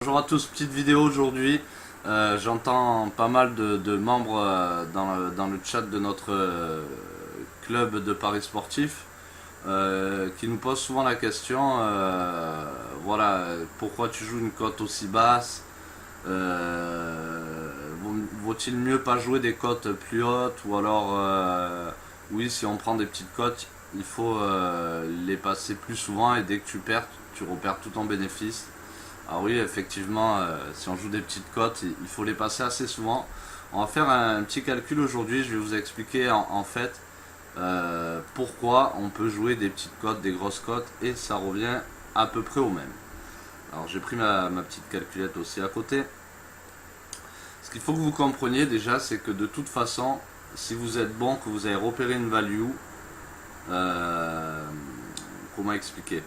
Bonjour à tous, petite vidéo aujourd'hui. J'entends pas mal de membres dans le chat de notre club de paris sportifs qui nous posent souvent la question voilà, pourquoi tu joues une cote aussi basse, vaut-il mieux pas jouer des cotes plus hautes, ou alors oui, si on prend des petites cotes il faut les passer plus souvent, et dès que tu perds tu repères tout ton bénéfice. Alors oui, effectivement, si on joue des petites cotes, il faut les passer assez souvent. On va faire un petit calcul aujourd'hui. Je vais vous expliquer en fait pourquoi on peut jouer des petites cotes, des grosses cotes, et ça revient à peu près au même. Alors j'ai pris ma petite calculette aussi à côté. Ce qu'il faut que vous compreniez déjà, c'est que de toute façon, si vous êtes bon, que vous avez repéré une value, comment expliquer ?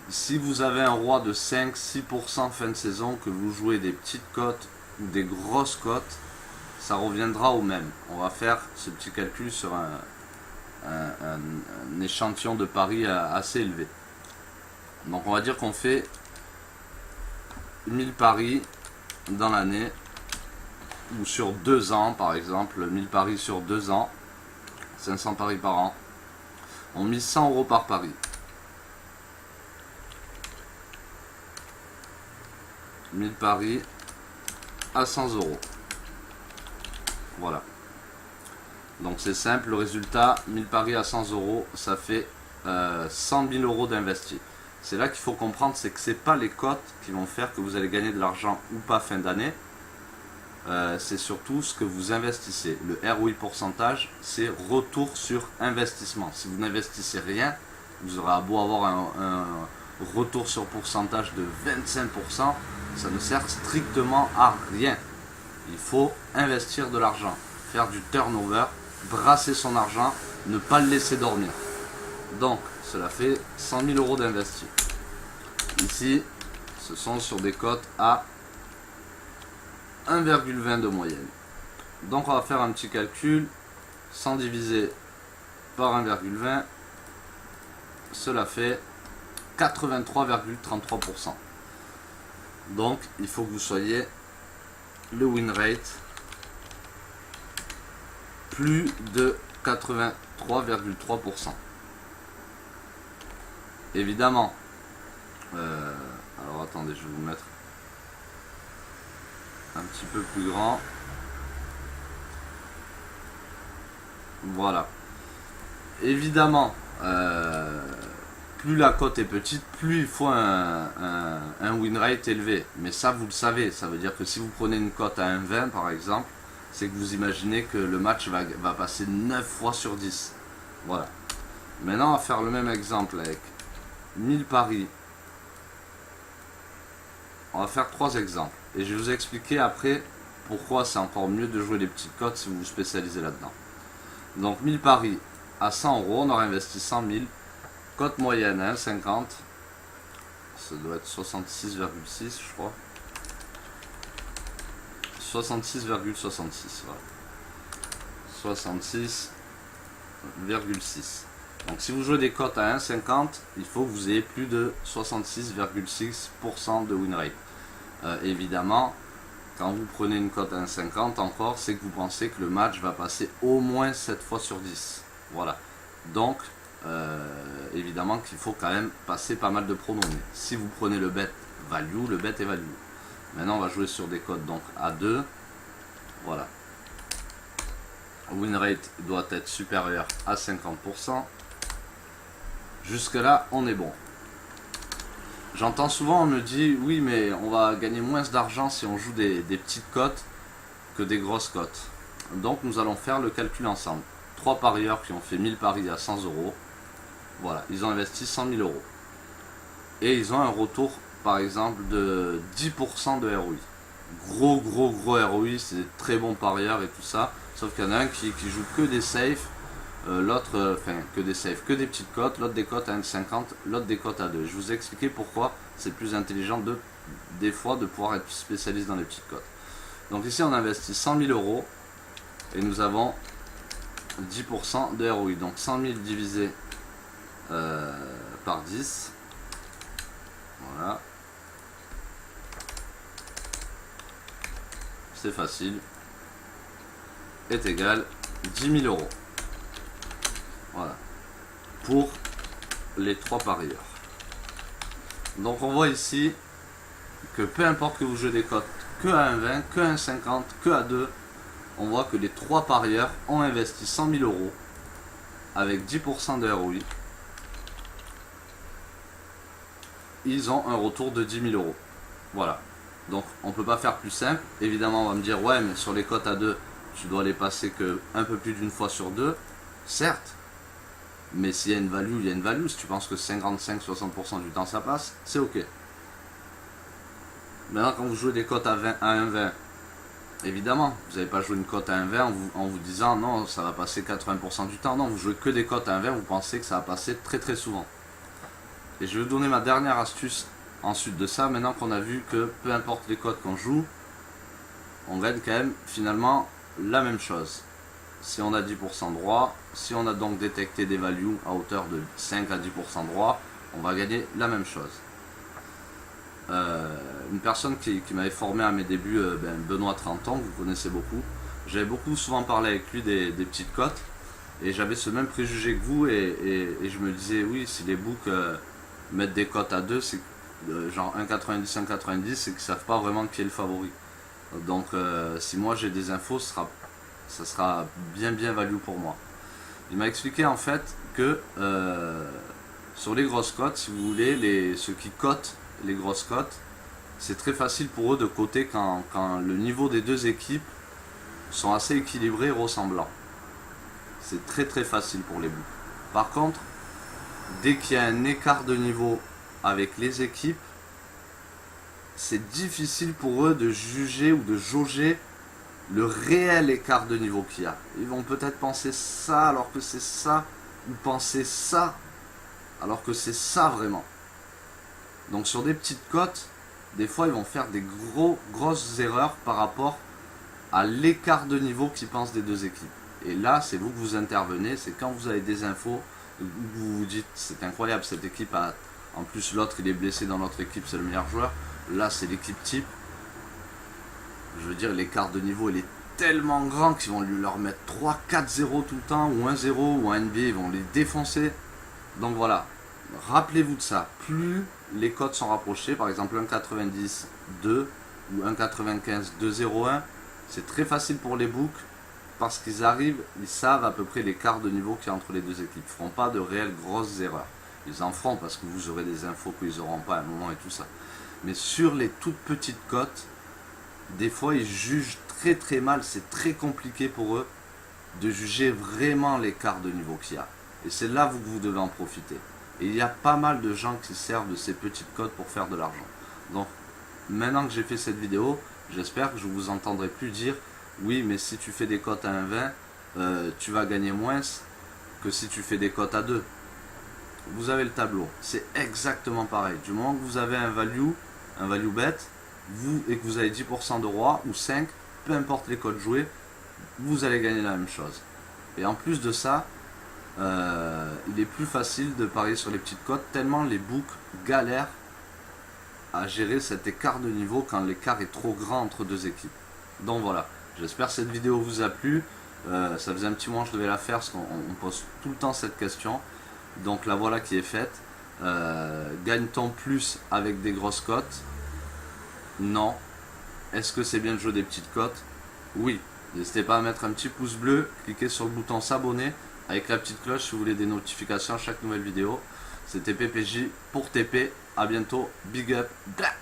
Si vous avez un roi de 5-6% fin de saison, que vous jouez des petites cotes ou des grosses cotes, ça reviendra au même. On va faire ce petit calcul sur un échantillon de paris assez élevé. Donc on va dire qu'on fait 1000 paris dans l'année, ou sur 2 ans par exemple, 1000 paris sur 2 ans, 500 paris par an. On mise 100 euros par pari. 1000 paris à 100 euros. Voilà. Donc c'est simple, le résultat, 1000 paris à 100 euros, ça fait 100 000 euros d'investi. C'est là qu'il faut comprendre, c'est que ce n'est pas les cotes qui vont faire que vous allez gagner de l'argent ou pas fin d'année. C'est surtout ce que vous investissez. Le ROI pourcentage, c'est retour sur investissement. Si vous n'investissez rien, vous aurez beau avoir un retour sur pourcentage de 25%, ça ne sert strictement à rien. Il faut investir de l'argent, faire du turnover, brasser son argent, ne pas le laisser dormir. Donc cela fait 100 000 euros d'investi. Ici, ce sont sur des cotes à 1,20 de moyenne. Donc on va faire un petit calcul. 100 divisé par 1,20, cela fait 83,33%. Donc il faut que vous soyez le win rate plus de 83,3%. Évidemment, alors attendez, je vais vous mettre un petit peu plus grand. Voilà. Évidemment, plus la cote est petite, plus il faut un win rate élevé. Mais ça, vous le savez. Ça veut dire que si vous prenez une cote à 1,20 par exemple, c'est que vous imaginez que le match va passer 9 fois sur 10. Voilà. Maintenant, on va faire le même exemple avec 1000 paris. On va faire 3 exemples. Et je vais vous expliquer après pourquoi c'est encore mieux de jouer les petites cotes si vous vous spécialisez là-dedans. Donc 1000 paris à 100 euros, on aura investi 100 000. Cote moyenne 1,50. Ça doit être 66,6 je crois. 66,66 voilà. 66,6. Donc si vous jouez des cotes à 1,50, il faut que vous ayez plus de 66,6% de win rate. Évidemment, quand vous prenez une cote à 1,50 encore, c'est que vous pensez que le match va passer au moins 7 fois sur 10. Voilà. Donc, évidemment qu'il faut quand même passer pas mal de pronos. Mais si vous prenez le bet value, le bet est value. Maintenant, on va jouer sur des cotes donc à 2. Voilà. Win rate doit être supérieur à 50%. Jusque là, on est bon. J'entends souvent, on me dit, oui, mais on va gagner moins d'argent si on joue des petites cotes que des grosses cotes. Donc, nous allons faire le calcul ensemble. 3 parieurs qui ont fait 1000 paris à 100 euros. Voilà, ils ont investi 100 000 euros. Et ils ont un retour, par exemple, de 10% de ROI. Gros ROI, c'est des très bons parieurs et tout ça. Sauf qu'il y en a un qui joue que des safes. L'autre, que des safes, que des petites cotes, l'autre des cotes à 1,50, l'autre des cotes à 2. Je vous ai expliqué pourquoi c'est plus intelligent des fois de pouvoir être spécialiste dans les petites cotes. Donc ici on investit 100 000 euros et nous avons 10% de ROI. Donc 100 000 divisé par 10, voilà, c'est facile, est égal 10 000 euros. Voilà. Pour les 3 parieurs. Donc on voit ici que peu importe que vous jouez des cotes que à 1,20, que à 1,50, que à 2, on voit que les 3 parieurs ont investi 100 000 euros avec 10% de ROI. Ils ont un retour de 10 000 euros. Voilà. Donc on peut pas faire plus simple. Évidemment on va me dire ouais mais sur les cotes à 2 tu dois les passer que un peu plus d'une fois sur 2. Certes. Mais s'il y a une value, il y a une value. Si tu penses que 55-60% du temps ça passe, c'est ok. Maintenant quand vous jouez des cotes à 1,20, évidemment, vous n'avez pas joué une cote à 1,20 en vous disant non ça va passer 80% du temps. Non, vous jouez que des cotes à 1,20, vous pensez que ça va passer très très souvent. Et je vais vous donner ma dernière astuce ensuite de ça, maintenant qu'on a vu que peu importe les cotes qu'on joue, on gagne quand même finalement la même chose. Si on a 10% droit, si on a donc détecté des values à hauteur de 5 à 10% droit, on va gagner la même chose. Une personne qui m'avait formé à mes débuts, Benoît 30 ans, vous connaissez beaucoup, j'avais souvent parlé avec lui des petites cotes, et j'avais ce même préjugé que vous, et je me disais oui, si les books mettre des cotes à 2, c'est genre 1,90, 1,90, c'est qu'ils ne savent pas vraiment qui est le favori. Donc si moi j'ai des infos, ça sera bien value pour moi. Il m'a expliqué en fait que sur les grosses cotes, si vous voulez, ceux qui cotent les grosses cotes, c'est très facile pour eux de coter quand le niveau des deux équipes sont assez équilibrés et ressemblants. C'est très facile pour les books. Par contre, dès qu'il y a un écart de niveau avec les équipes, c'est difficile pour eux de juger ou de jauger le réel écart de niveau qu'il y a. Ils vont peut-être penser ça alors que c'est ça, ou penser ça alors que c'est ça vraiment. Donc sur des petites cotes, des fois ils vont faire des grosses erreurs par rapport à l'écart de niveau qu'ils pensent des deux équipes. Et là, c'est vous que vous intervenez, c'est quand vous avez des infos, vous vous dites c'est incroyable, cette équipe a, en plus l'autre il est blessé dans l'autre équipe, c'est le meilleur joueur, là c'est l'équipe type, je veux dire l'écart de niveau il est tellement grand qu'ils vont leur mettre 3-4-0 tout le temps, ou 1-0, ou un NBA ils vont les défoncer. Donc voilà, rappelez-vous de ça, plus les cotes sont rapprochées, par exemple 1,90 2 ou 1,95 2,01, c'est très facile pour les books, parce qu'ils arrivent, ils savent à peu près l'écart de niveau qu'il y a entre les deux équipes. Ils ne feront pas de réelles grosses erreurs. Ils en feront parce que vous aurez des infos qu'ils n'auront pas à un moment et tout ça. Mais sur les toutes petites cotes, des fois ils jugent très mal. C'est très compliqué pour eux de juger vraiment l'écart de niveau qu'il y a. Et c'est là que vous devez en profiter. Et il y a pas mal de gens qui servent de ces petites cotes pour faire de l'argent. Donc maintenant que j'ai fait cette vidéo, j'espère que je ne vous entendrai plus dire oui, mais si tu fais des cotes à 1,20, tu vas gagner moins que si tu fais des cotes à 2. Vous avez le tableau, c'est exactement pareil. Du moment que vous avez un value bet, et que vous avez 10% de roi ou 5, peu importe les cotes jouées, vous allez gagner la même chose. Et en plus de ça, il est plus facile de parier sur les petites cotes, tellement les books galèrent à gérer cet écart de niveau quand l'écart est trop grand entre deux équipes. Donc voilà. J'espère que cette vidéo vous a plu. Ça faisait un petit moment que je devais la faire parce qu'on pose tout le temps cette question. Donc la voilà qui est faite. Gagne-t-on plus avec des grosses cotes? Non. Est-ce que c'est bien de jouer des petites cotes? Oui. N'hésitez pas à mettre un petit pouce bleu, cliquez sur le bouton s'abonner avec la petite cloche si vous voulez des notifications à chaque nouvelle vidéo. C'était PPJ pour TP. A bientôt. Big up. Blah.